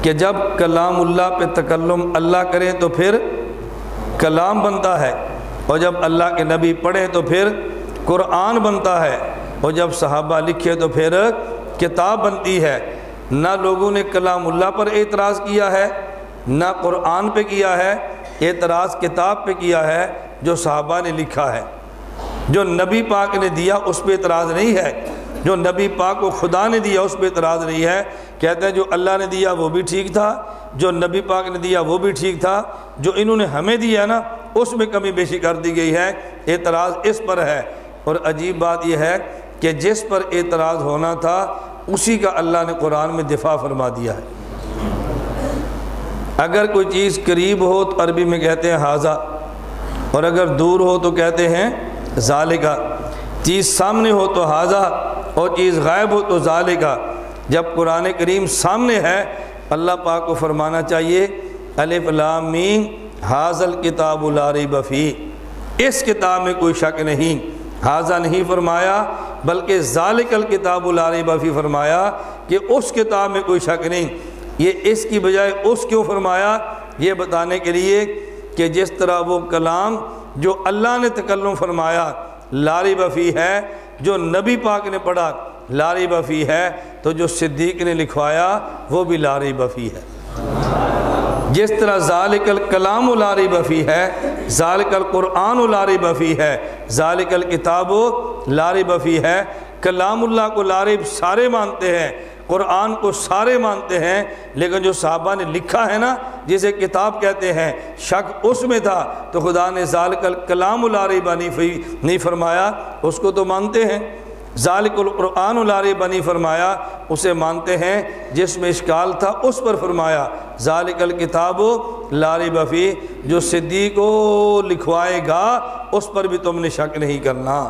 کہ جب کلام اللہ پہ تکلم اللہ کریں تو پھر کلام بنتا ہے، اور جب اللہ کے نبی پڑھیں تو پھر قرآن بنتا ہے، اور جب صحابہ لکھے تو پھر کتاب بنتی ہے۔ نہ لوگوں نے کلام اللہ پر اعتراض کیا ہے، نہ قرآن پہ کیا ہے، اعتراض کتاب پہ کیا ہے جو صحابہ نے لکھا ہے۔ جو نبی پاک نے دیا اس پہ اعتراض نہیں ہے، جو نبی پاک کو خدا نے دیا اس پہ اعتراض نہیں ہے۔ کہتے ہیں جو اللہ نے دیا وہ بھی ٹھیک تھا، جو نبی پاک نے دیا وہ بھی ٹھیک تھا، جو انہوں نے ہمیں دیا نا اس میں کمی بیشی کر دی گئی ہے، اعتراض اس پر ہے۔ اور عجیب بات یہ ہے کہ جس پر اعتراض ہونا تھا اسی کا اللہ نے قرآن میں دفاع فرما دیا ہے۔ اگر کوئی چیز قریب ہو تو عربی میں کہتے ہیں ھذا، اور اگر دور ہو تو کہتے ہیں ذالکا۔ چیز سامنے ہو تو ھذا، اور چیز غائب ہو تو ذالکا۔ جب قرآن کریم سامنے ہے اللہ پاک کو فرمانا چاہیے الف لام میم ھذا الکتاب لا ریب فیہ، اس کتاب میں کوئی شک نہیں۔ ھذا نہیں فرمایا بلکہ ذالک الکتاب لا ریب فیہ فرمایا کہ اس کتاب میں کوئی شک نہیں۔ یہ اس کی بجائے اس کیوں فرمایا؟ یہ بتانے کے لیے کہ جس طرح وہ کلام جو اللہ نے تکلم فرمایا لا ریب فیہ ہے، جو نبی پاک نے پڑھا لا ریب فیہ ہے، تو جو صدیق نے لکھوایا وہ بھی لا ریب فیہ ہے۔ جس طرح ذالک الکلام لا ریب فیہ ہے، ذالک القرآن لا ریب فیہ ہے، ذالک الکتاب لا ریب فیہ ہے۔ کلام اللہ کو لا ریب سارے مانتے ہیں، قرآن کو سارے مانتے ہیں، لیکن جو صحابہ نے لکھا ہے نا جسے کتاب کہتے ہیں، شک اس میں تھا تو خدا نے ذالک الکلام لا ریب نہیں فرمایا، اس کو تو مانتے ہیں۔ ذالک القرآن لا ریب نہیں فرمایا، اسے مانتے ہیں۔ جس میں اشکال تھا اس پر فرمایا ذالک الکتاب لا ریب فیہ، جو صدیق کو لکھوائے گا اس پر بھی تم نے شک نہیں کرنا۔